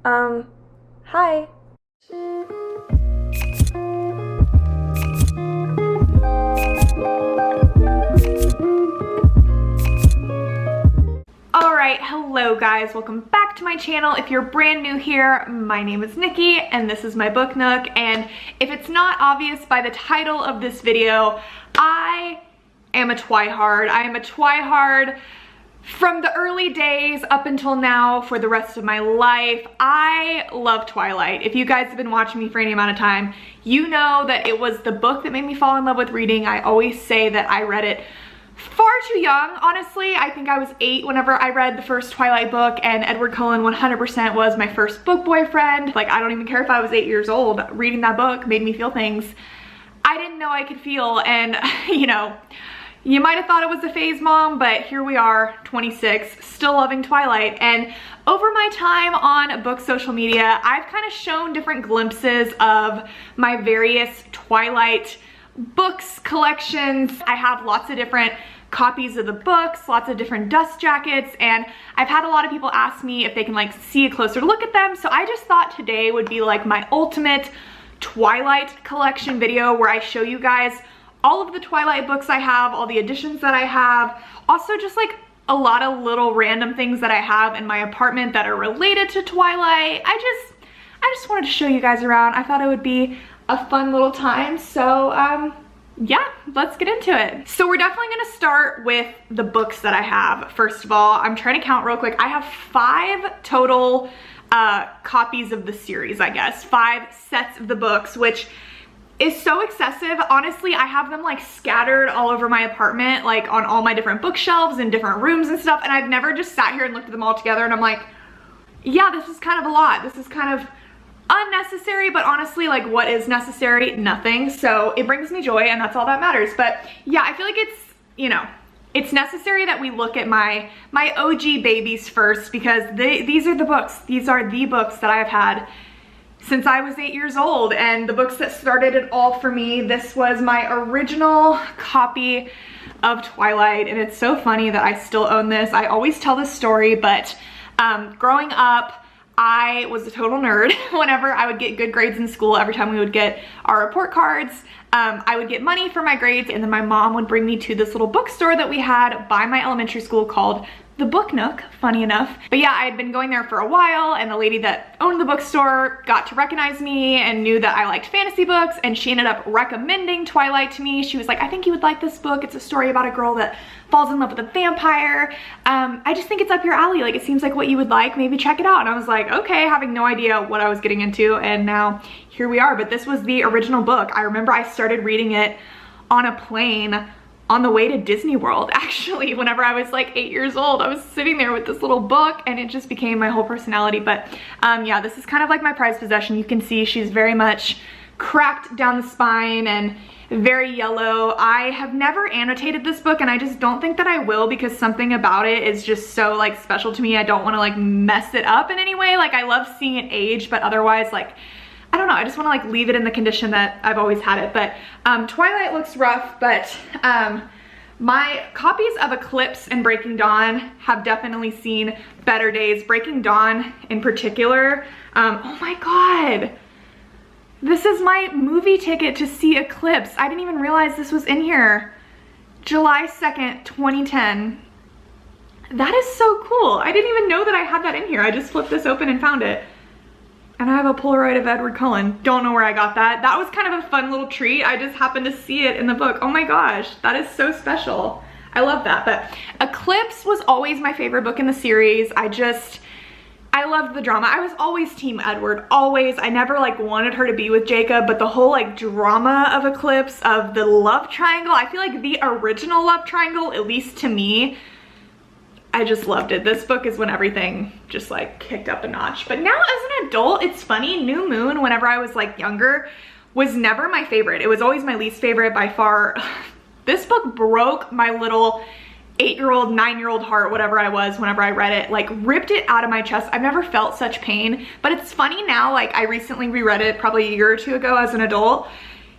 Hi. Alright, hello guys, welcome back to my channel. If you're brand new here, my name is Nikki and this is my book nook, and if it's not obvious by the title of this video, I am a twihard. I am a twihard from the early days up until now for the rest of my life. I love Twilight. If you guys have been watching me for any amount of time, you know that it was the book that made me fall in love with reading. I always say that I read it far too young, honestly. I think I was 8 whenever I read the first Twilight book, and Edward Cullen 100% was my first book boyfriend. Like, I don't even care if I was 8 years old. Reading that book made me feel things I didn't know I could feel, and you know, you might have thought it was a phase, mom, but here we are, 26, still loving Twilight. And over my time on book social media, I've kind of shown different glimpses of my various Twilight books collections. I have lots of different copies of the books, lots of different dust jackets, and I've had a lot of people ask me if they can like see a closer look at them. So I just thought today would be like my ultimate Twilight collection video where I show you guys all of the Twilight books I have, all the editions that I have, also just like a lot of little random things that I have in my apartment that are related to Twilight. I just wanted to show you guys around. I thought it would be a fun little time, so yeah, let's get into it. So we're definitely gonna start with the books that I have. First of all, I'm trying to count real quick. I have 5 total copies of the series, I guess. 5 sets of the books, which is so excessive. Honestly, I have them like scattered all over my apartment, like on all my different bookshelves and different rooms and stuff, and I've never just sat here and looked at them all together and I'm like, yeah, this is kind of a lot. This is kind of unnecessary, but honestly, like, what is necessary? Nothing. So it brings me joy and that's all that matters. But yeah, I feel like it's, you know, it's necessary that we look at my OG babies first, because these are the books. These are the books that I've had since I was 8 years old, and the books that started it all for me. This was my original copy of Twilight, and it's so funny that I still own this. I always tell this story, but growing up, I was a total nerd. Whenever I would get good grades in school, every time we would get our report cards, I would get money for my grades, and then my mom would bring me to this little bookstore that we had by my elementary school called the Book Nook, funny enough. But yeah, I had been going there for a while, and the lady that owned the bookstore got to recognize me and knew that I liked fantasy books, and she ended up recommending Twilight to me. She was like, I think you would like this book. It's a story about a girl that falls in love with a vampire. I just think it's up your alley. Like, it seems like what you would like. Maybe check it out. And I was like, okay, having no idea what I was getting into, and now here we are. But this was the original book. I remember I started reading it on a plane on the way to Disney World, actually. Whenever I was like 8 years old, I was sitting there with this little book, and it just became my whole personality. But yeah, this is kind of like my prized possession. You can see she's very much cracked down the spine and very yellow. I have never annotated this book, and I just don't think that I will, because something about it is just so like special to me. I don't want to like mess it up in any way. Like, I love seeing it age, but otherwise, like, I don't know, I just want to like leave it in the condition that I've always had it. But Twilight looks rough, but my copies of Eclipse and Breaking Dawn have definitely seen better days. Breaking Dawn in particular, oh my god, this is my movie ticket to see Eclipse. I didn't even realize this was in here. July 2nd, 2010. That is so cool. I didn't even know that I had that in here. I just flipped this open and found it. And I have a Polaroid of Edward Cullen. Don't know where I got that. That was kind of a fun little treat. I just happened to see it in the book. Oh my gosh, that is so special. I love that. But Eclipse was always my favorite book in the series. I loved the drama. I was always team Edward, always. I never like wanted her to be with Jacob, but the whole like drama of Eclipse, of the love triangle, I feel like the original love triangle, at least to me, I just loved it. This book is when everything just like kicked up a notch. But now as an adult, it's funny, New Moon, whenever I was like younger, was never my favorite. It was always my least favorite by far. This book broke my little 8-year-old, 9-year-old heart, whatever I was, whenever I read it, like ripped it out of my chest. I've never felt such pain. But it's funny now, like I recently reread it probably a year or two ago as an adult.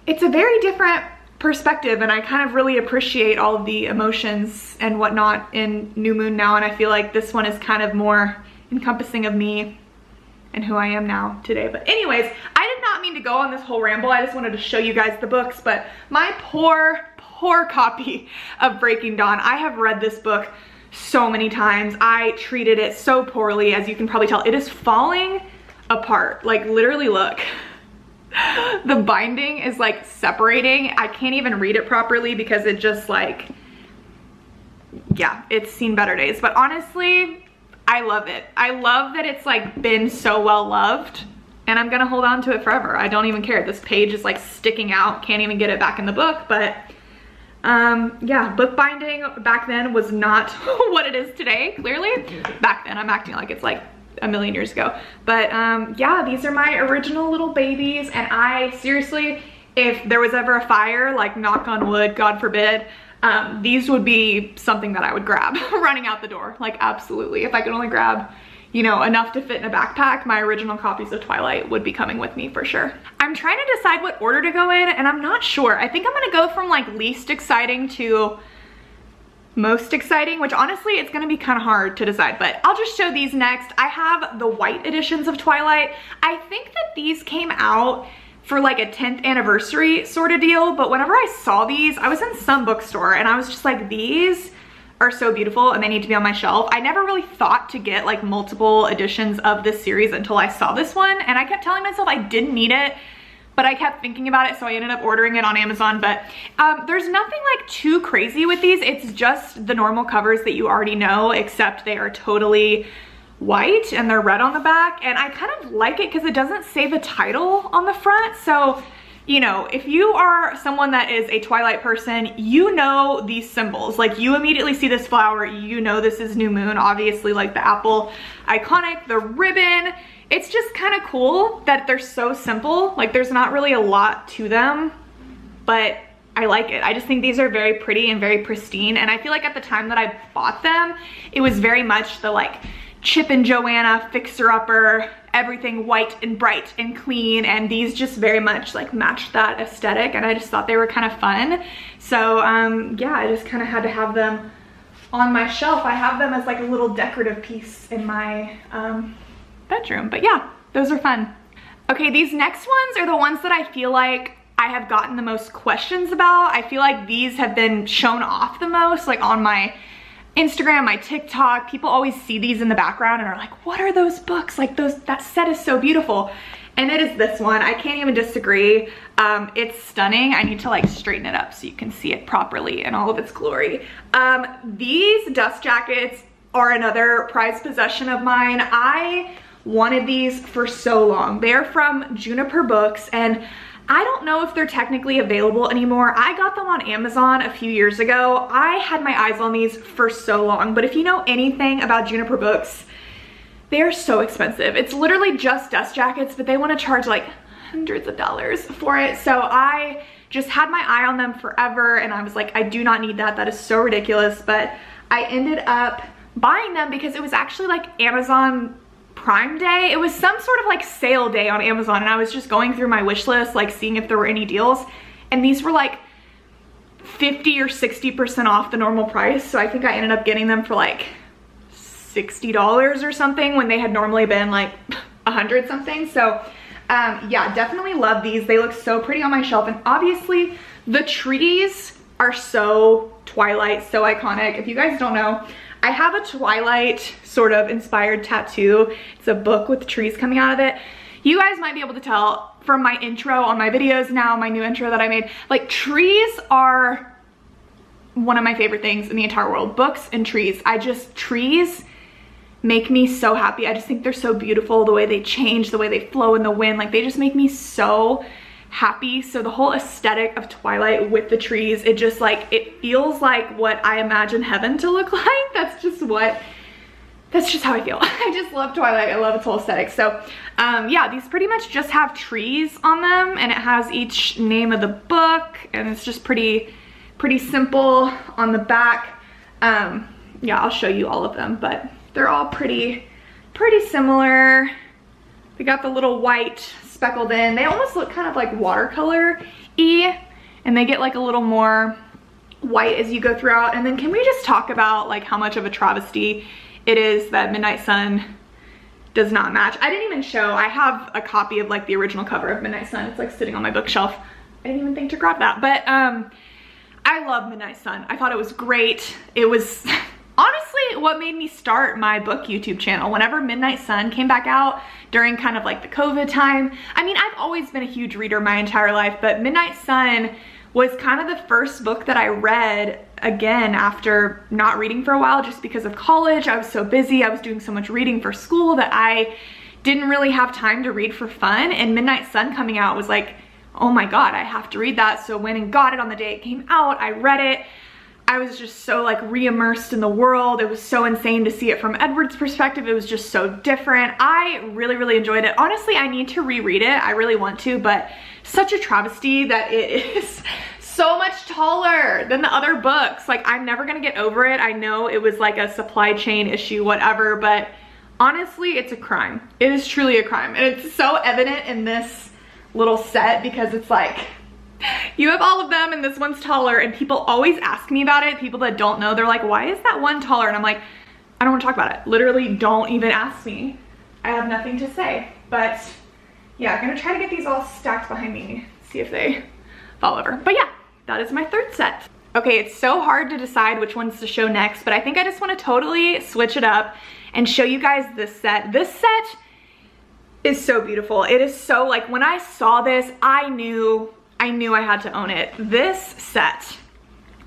It's a very different perspective, and I kind of really appreciate all of the emotions and whatnot in New Moon now, and I feel like this one is kind of more encompassing of me and who I am now today. But anyways, I did not mean to go on this whole ramble. I just wanted to show you guys the books, but my poor copy of Breaking Dawn. I have read this book so many times. I treated it so poorly, as you can probably tell. It is falling apart. Like, literally, look. The binding is like separating. I can't even read it properly because it just like, yeah, it's seen better days. But honestly, I love it. I love that it's like been so well loved, and I'm gonna hold on to it forever. I don't even care. This page is like sticking out. Can't even get it back in the book, but yeah, bookbinding back then was not what it is today, clearly. Back then, I'm acting like it's like a million years ago. But yeah, these are my original little babies, and I seriously, if there was ever a fire, like knock on wood, God forbid, these would be something that I would grab running out the door. Like, absolutely. If I could only grab, you know, enough to fit in a backpack, my original copies of Twilight would be coming with me for sure. I'm trying to decide what order to go in, and I'm not sure. I think I'm gonna go from like least exciting to most exciting, which honestly, it's gonna be kind of hard to decide, but I'll just show these next. I have the white editions of Twilight. I think that these came out for like a 10th anniversary sort of deal, but whenever I saw these, I was in some bookstore and I was just like, these are so beautiful and they need to be on my shelf. I never really thought to get like multiple editions of this series until I saw this one, and I kept telling myself I didn't need it, but I kept thinking about it, so I ended up ordering it on Amazon. But there's nothing like too crazy with these. It's just the normal covers that you already know, except they are totally white and they're red on the back, and I kind of like it because it doesn't say the title on the front. So, you know, if you are someone that is a Twilight person, you know these symbols. Like, you immediately see this flower, you know this is new moon, obviously, like the apple, iconic, the ribbon. It's just kind of cool that they're so simple. Like, there's not really a lot to them, but I like it. I just think these are very pretty and very pristine, and I feel like at the time that I bought them, it was very much the like Chip and Joanna fixer-upper, everything white and bright and clean, and these just very much like matched that aesthetic, and I just thought they were kind of fun. So yeah, I just kind of had to have them on my shelf. I have them as like a little decorative piece in my bedroom, but yeah, those are fun. Okay, these next ones are the ones that I feel like I have gotten the most questions about. I feel like these have been shown off the most, like on my Instagram, my TikTok. People always see these in the background and are like, what are those books? Like, that set is so beautiful. And it is this one. I can't even disagree. It's stunning. I need to like straighten it up so you can see it properly in all of its glory. These dust jackets are another prized possession of mine. I wanted these for so long. They're from Juniper books, and I don't know if they're technically available anymore. I got them on Amazon a few years ago. I had my eyes on these for so long, but if you know anything about Juniper books, they are so expensive. It's literally just dust jackets, but they want to charge like hundreds of dollars for it. So I just had my eye on them forever, and I was like, I do not need that. That is so ridiculous. But I ended up buying them because it was actually like Amazon Prime Day. It was some sort of like sale day on Amazon, and I was just going through my wish list, like seeing if there were any deals, and these were like 50 or 60% off the normal price. So I think I ended up getting them for like $60 or something when they had normally been like 100 something. So yeah, definitely love these. They look so pretty on my shelf, and obviously the trees are so Twilight, so iconic. If you guys don't know, I have a Twilight sort of inspired tattoo. It's a book with trees coming out of it. You guys might be able to tell from my intro on my videos now, my new intro that I made, like, trees are one of my favorite things in the entire world. Books and trees. Trees make me so happy. I just think they're so beautiful, the way they change, the way they flow in the wind. Like, they just make me so happy. So the whole aesthetic of Twilight with the trees, it just like, it feels like what I imagine heaven to look like. That's just how I feel. I just love Twilight. I love its whole aesthetic. So yeah, these pretty much just have trees on them, and it has each name of the book, and it's just pretty simple on the back. Yeah, I'll show you all of them, but they're all pretty similar. They got the little white speckled in. They almost look kind of like watercolor-y, and they get like a little more white as you go throughout. And then can we just talk about like how much of a travesty it is that Midnight Sun does not match. I didn't even show, I have a copy of like the original cover of Midnight Sun. It's like sitting on my bookshelf. I didn't even think to grab that, but I love Midnight Sun. I thought it was great. It was honestly what made me start my book YouTube channel. Whenever Midnight Sun came back out during kind of like the COVID time, I mean, I've always been a huge reader my entire life, but Midnight Sun was kind of the first book that I read again after not reading for a while just because of college. I was so busy. I was doing so much reading for school that I didn't really have time to read for fun. And Midnight Sun coming out was like, oh my God, I have to read that. So went and got it on the day it came out. I read it. I was just so like re-immersed in the world. It was so insane to see it from Edward's perspective. It was just so different. I really, really enjoyed it. Honestly, I need to reread it. I really want to, but such a travesty that it is so much taller than the other books. Like, I'm never gonna get over it. I know it was like a supply chain issue, whatever, but honestly, it's a crime. It is truly a crime. And it's so evident in this little set because it's like, you have all of them and this one's taller, and people always ask me about it. People that don't know, they're like, why is that one taller? And I'm like, I don't want to talk about it. Literally, don't even ask me. I have nothing to say. But yeah, I'm gonna try to get these all stacked behind me, see if they fall over. But yeah, that is my third set. Okay, it's so hard to decide which ones to show next, but I think I just want to totally switch it up and show you guys this set. This set is so beautiful. It is so, like, when I saw this, I knew I had to own it. This set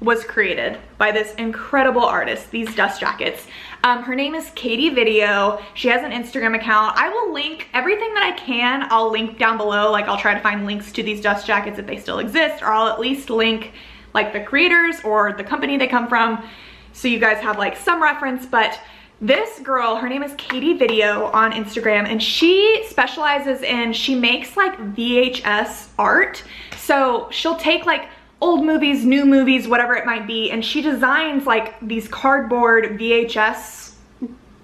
was created by this incredible artist, these dust jackets. Her name is Katie Video. She has an Instagram account. I will link everything that I can. I'll link down below. Like, I'll try to find links to these dust jackets if they still exist, or I'll at least link like the creators or the company they come from, so you guys have like some reference. But this girl, her name is Katie Video on Instagram, and she specializes in, she makes like VHS art. So she'll take like old movies, new movies, whatever it might be, and she designs like these cardboard VHS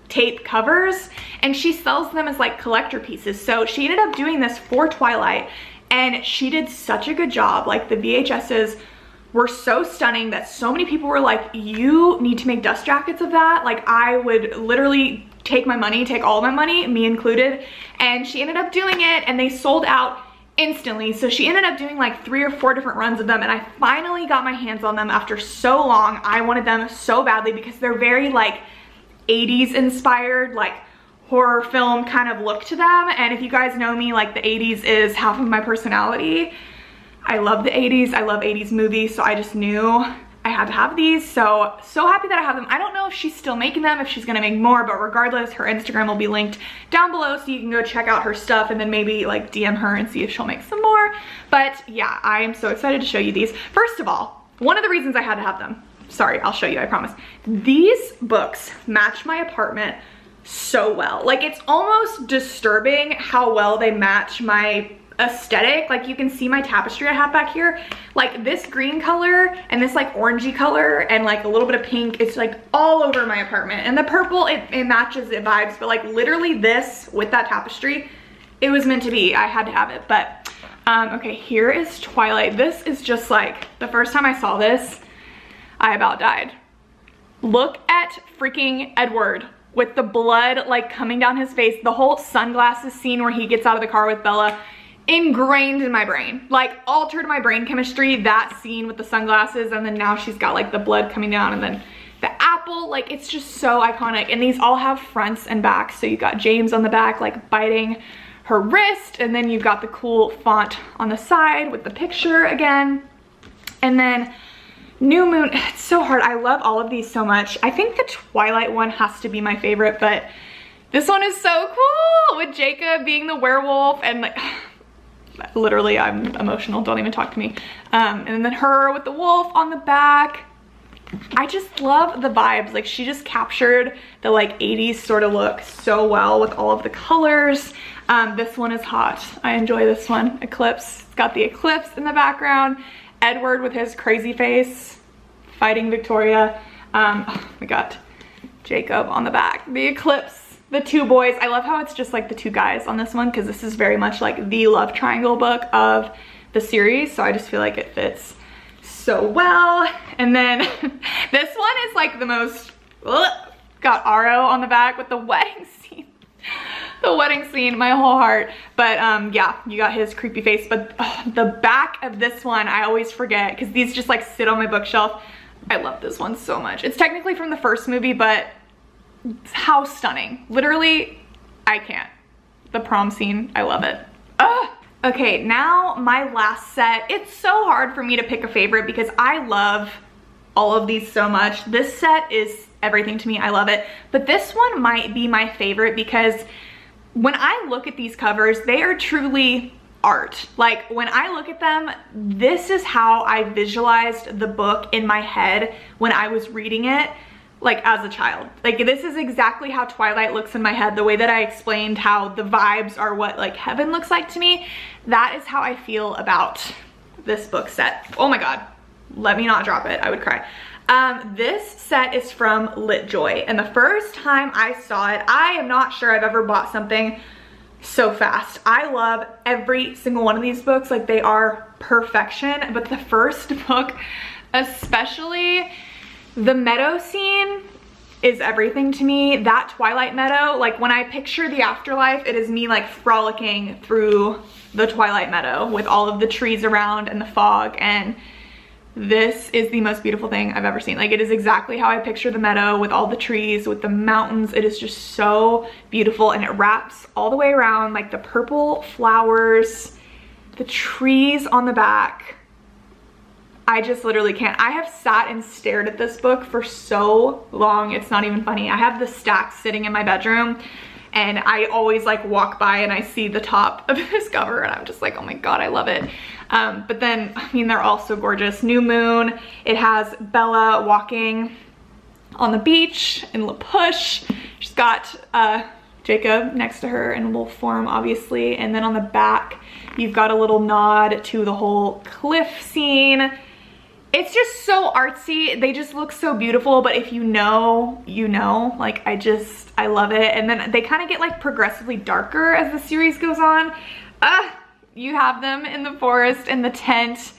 tape covers, and she sells them as like collector pieces. So she ended up doing this for Twilight, and she did such a good job. Like, the VHSs were so stunning that so many people were like, you need to make dust jackets of that. Like, I would literally take my money, take all of my money, me included. And she ended up doing it, and they sold out instantly. So she ended up doing like 3 or 4 different runs of them, and I finally got my hands on them after so long. I wanted them so badly because they're very like 80s inspired, like horror film kind of look to them. And if you guys know me, like, the 80s is half of my personality. I love the 80s. I love 80s movies, so I just knew I had to have these. So happy that I have them. I don't know if she's still making them, if she's gonna make more, but regardless, her Instagram will be linked down below, so you can go check out her stuff and then maybe like DM her and see if she'll make some more. But yeah, I am so excited to show you these. First of all, one of the reasons I had to have them, sorry, I'll show you, I promise. These books match my apartment so well. Like, it's almost disturbing how well they match my aesthetic. Like, you can see my tapestry I have back here. Like, this green color and this like orangey color and like a little bit of pink, it's like all over my apartment. And the purple, it matches, it vibes, but like literally this with that tapestry, it was meant to be. I had to have it. But okay, here is Twilight. This is just like, the first time I saw this, I about died. Look at freaking Edward with the blood like coming down his face. The whole sunglasses scene where he gets out of the car with Bella, ingrained in my brain, like altered my brain chemistry. That scene with the sunglasses, and then now she's got like the blood coming down, and then the apple, like, it's just so iconic. And these all have fronts and backs. So you got James on the back like biting her wrist, and then you've got the cool font on the side with the picture again. And then New Moon, it's so hard. I love all of these so much. I think the Twilight one has to be my favorite, but this one is so cool with Jacob being the werewolf, and like, literally, I'm emotional, don't even talk to me. And then her with the wolf on the back. I just love the vibes. Like, she just captured the like 80s sort of look so well with all of the colors. This one is hot. I enjoy this one. Eclipse, it's got the eclipse in the background. Edward with his crazy face fighting Victoria. We got Jacob on the back. The eclipse. The 2 boys. I love how it's just like the 2 guys on this one, because this is very much like the love triangle book of the series, so I just feel like it fits so well. And then this one is like the most, got Aro on the back with the wedding scene. the wedding scene, my whole heart. But yeah, you got his creepy face. But the back of this one, I always forget because these just like sit on my bookshelf. I love this one so much. It's technically from the first movie, but how stunning. Literally, I can't. The prom scene, I love it. Ugh. Okay, now my last set. It's so hard for me to pick a favorite because I love all of these so much. This set is everything to me. I love it. But this one might be my favorite because when I look at these covers, they are truly art. Like when I look at them, this is how I visualized the book in my head when I was reading it, like as a child. Like this is exactly how Twilight looks in my head. The way that I explained how the vibes are what like heaven looks like to me, that is how I feel about this book set. Oh my God, let me not drop it, I would cry. This set is from LitJoy, and the first time I saw it, I am not sure I've ever bought something so fast. I love every single one of these books, like they are perfection, but the first book, especially the meadow scene, is everything to me. That Twilight meadow, like when I picture the afterlife, it is me like frolicking through the Twilight meadow with all of the trees around and the fog, and this is the most beautiful thing I've ever seen. Like it is exactly how I picture the meadow with all the trees, with the mountains. It is just so beautiful, and it wraps all the way around, like the purple flowers, the trees on the back. I just literally can't. I have sat and stared at this book for so long. It's not even funny. I have the stack sitting in my bedroom, and I always like walk by and I see the top of this cover and I'm just like, oh my God, I love it. But then, I mean, they're all so gorgeous. New moon. It has Bella walking on the beach in La Push. She's got Jacob next to her in wolf form, obviously. And then on the back, you've got a little nod to the whole cliff scene. It's just so artsy. They just look so beautiful, but if you know, you know. Like I love it. And then they kind of get like progressively darker as the series goes on. You have them in the forest, in the tent,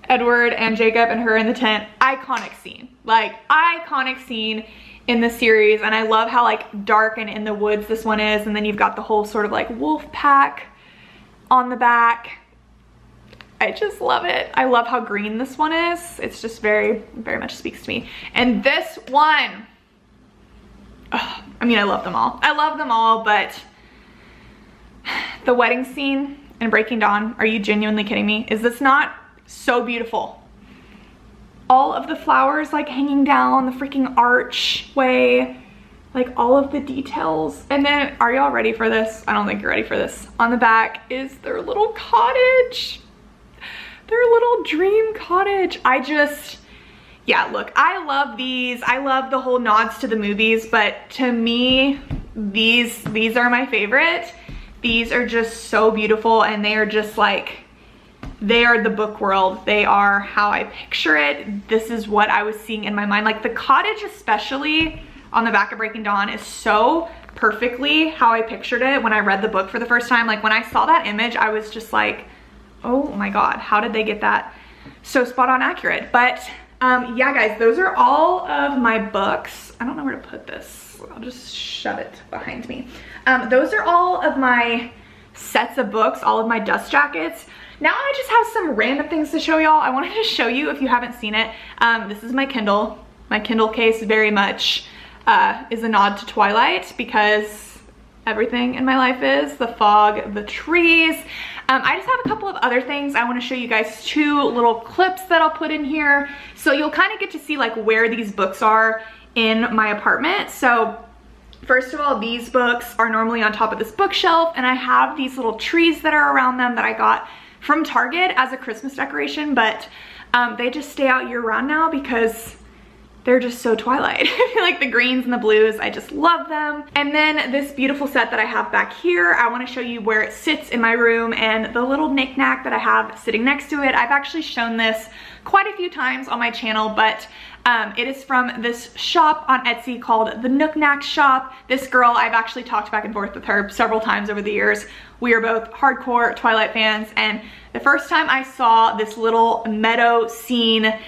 Edward and Jacob and her in the tent. Iconic scene, like iconic scene in the series. And I love how like dark and in the woods this one is. And then you've got the whole sort of like wolf pack on the back. I just love it. I love how green this one is. It's just very, very much speaks to me. And this one, I mean, I love them all. I love them all, but the wedding scene in Breaking Dawn, are you genuinely kidding me? Is this not so beautiful? All of the flowers like hanging down the freaking archway, like all of the details. And then, are y'all ready for this? I don't think you're ready for this. On the back is their little cottage. Their little dream cottage. Yeah, look, I love these. I love the whole nods to the movies, but to me, these are my favorite. These are just so beautiful, and they are just like, they are the book world. They are how I picture it. This is what I was seeing in my mind. Like the cottage, especially on the back of Breaking Dawn, is so perfectly how I pictured it when I read the book for the first time. Like when I saw that image, I was just like, oh my God, how did they get that so spot on accurate? But yeah, guys, those are all of my books. I don't know where to put this. I'll just shove it behind me. Those are all of my sets of books, all of my dust jackets. Now I just have some random things to show y'all. I wanted to show you if you haven't seen it. This is my Kindle. My Kindle case very much is a nod to Twilight because everything in my life is. The fog, the trees. I just have a couple of other things. I want to show you guys two little clips that I'll put in here. So you'll kind of get to see like where these books are in my apartment. So first of all, these books are normally on top of this bookshelf, and I have these little trees that are around them that I got from Target as a Christmas decoration, but they just stay out year round now because they're just so Twilight. Like the greens and the blues, I just love them. And then this beautiful set that I have back here, I want to show you where it sits in my room and the little knickknack that I have sitting next to it. I've actually shown this quite a few times on my channel, but it is from this shop on Etsy called the Knickknack Shop. This girl, I've actually talked back and forth with her several times over the years. We are both hardcore Twilight fans, and the first time I saw this little meadow scene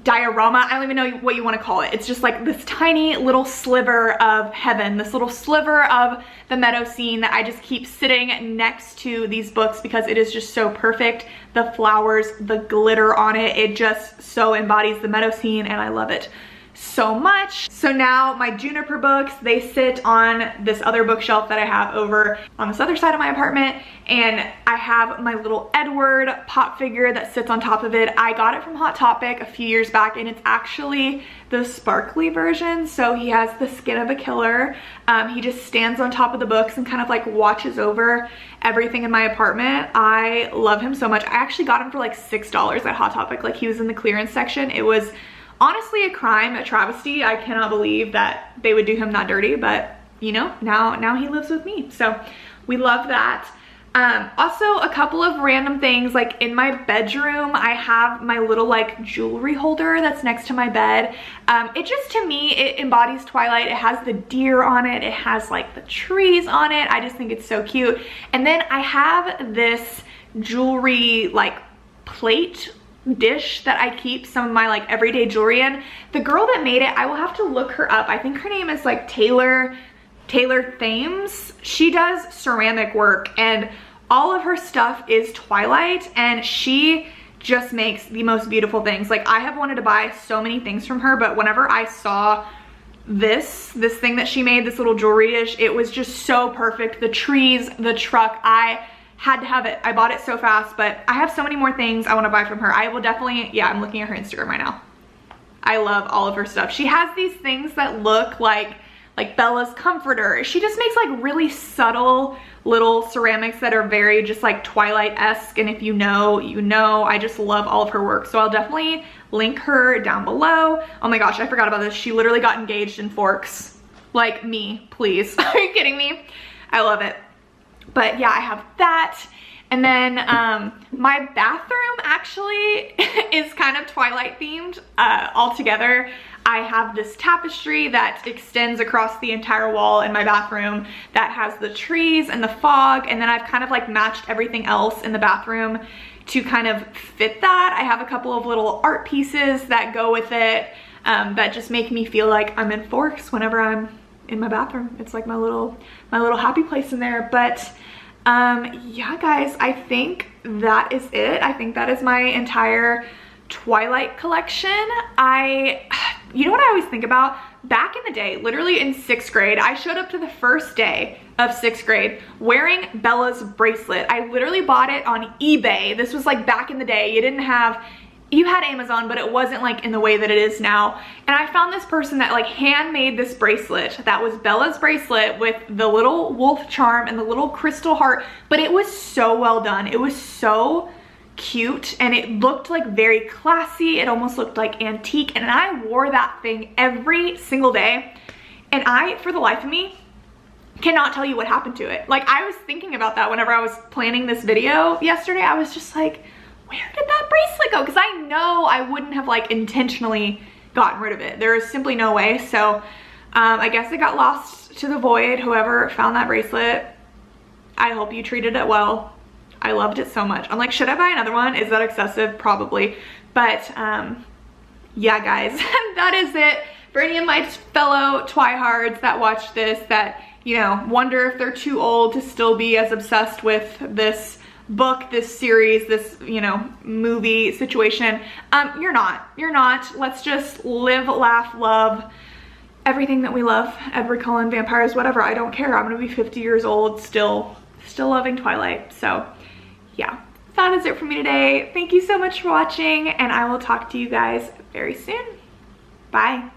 diorama. I don't even know what you want to call it. It's just like this tiny little sliver of heaven, this little sliver of the meadow scene that I just keep sitting next to these books because it is just so perfect. The flowers, the glitter on it, it just so embodies the meadow scene, and I love it so much. So now my Juniper books, they sit on this other bookshelf that I have over on this other side of my apartment, and I have my little Edward pop figure that sits on top of it. I got it from Hot Topic a few years back, and it's actually the sparkly version. So he has the skin of a killer. He just stands on top of the books and kind of like watches over everything in my apartment. I love him so much. I actually got him for like $6 at Hot Topic. Like, he was in the clearance section. It was honestly a crime, a travesty. I cannot believe that they would do him that dirty, but you know, now he lives with me. So we love that. Also a couple of random things, like in my bedroom, I have my little like jewelry holder that's next to my bed. It just, to me, it embodies Twilight. It has the deer on it. It has like the trees on it. I just think it's so cute. And then I have this jewelry like plate dish that I keep some of my like everyday jewelry in. The girl that made it, I will have to look her up. I think her name is like Taylor Thames. She does ceramic work, and all of her stuff is Twilight, and she just makes the most beautiful things. Like, I have wanted to buy so many things from her, but whenever I saw this thing that she made, this little jewelry dish, it was just so perfect. The trees, the truck, I had to have it. I bought it so fast, but I have so many more things I want to buy from her. I will definitely, yeah, I'm looking at her Instagram right now. I love all of her stuff. She has these things that look like Bella's comforter. She just makes like really subtle little ceramics that are very just like Twilight-esque, and if you know, you know. I just love all of her work, so I'll definitely link her down below. Oh my gosh, I forgot about this. She literally got engaged in Forks. Like, me, please. Are you kidding me? I love it. But yeah, I have that. And then my bathroom actually is kind of Twilight themed altogether. I have this tapestry that extends across the entire wall in my bathroom that has the trees and the fog, and then I've kind of like matched everything else in the bathroom to kind of fit that. I have a couple of little art pieces that go with it that just make me feel like I'm in Forks whenever I'm in my bathroom. It's like my little happy place in there. But yeah, guys, I think that is it. I think that is my entire Twilight collection. You know what I always think about? Back in the day, literally in 6th grade, I showed up to the first day of 6th grade wearing Bella's bracelet. I literally bought it on eBay. This was like back in the day. You had Amazon, but it wasn't like in the way that it is now. And I found this person that like handmade this bracelet. That was Bella's bracelet with the little wolf charm and the little crystal heart, but it was so well done. It was so cute, and it looked like very classy. It almost looked like antique, and I wore that thing every single day. And I, for the life of me, cannot tell you what happened to it. Like, I was thinking about that whenever I was planning this video yesterday. I was just like, where did that bracelet go? Because I know I wouldn't have like intentionally gotten rid of it. There is simply no way. So I guess it got lost to the void. Whoever found that bracelet, I hope you treated it well. I loved it so much. I'm like, should I buy another one? Is that excessive? Probably. But yeah, guys, that is it. For any of my fellow Twihards that watch this, that, you know, wonder if they're too old to still be as obsessed with this book, this series, this, you know, movie situation, you're not. Let's just live, laugh, love everything that we love. Edward Cullen, vampires, whatever. I don't care. I'm gonna be 50 years old still loving Twilight. So yeah, that is it for me today. Thank you so much for watching, and I will talk to you guys very soon. Bye.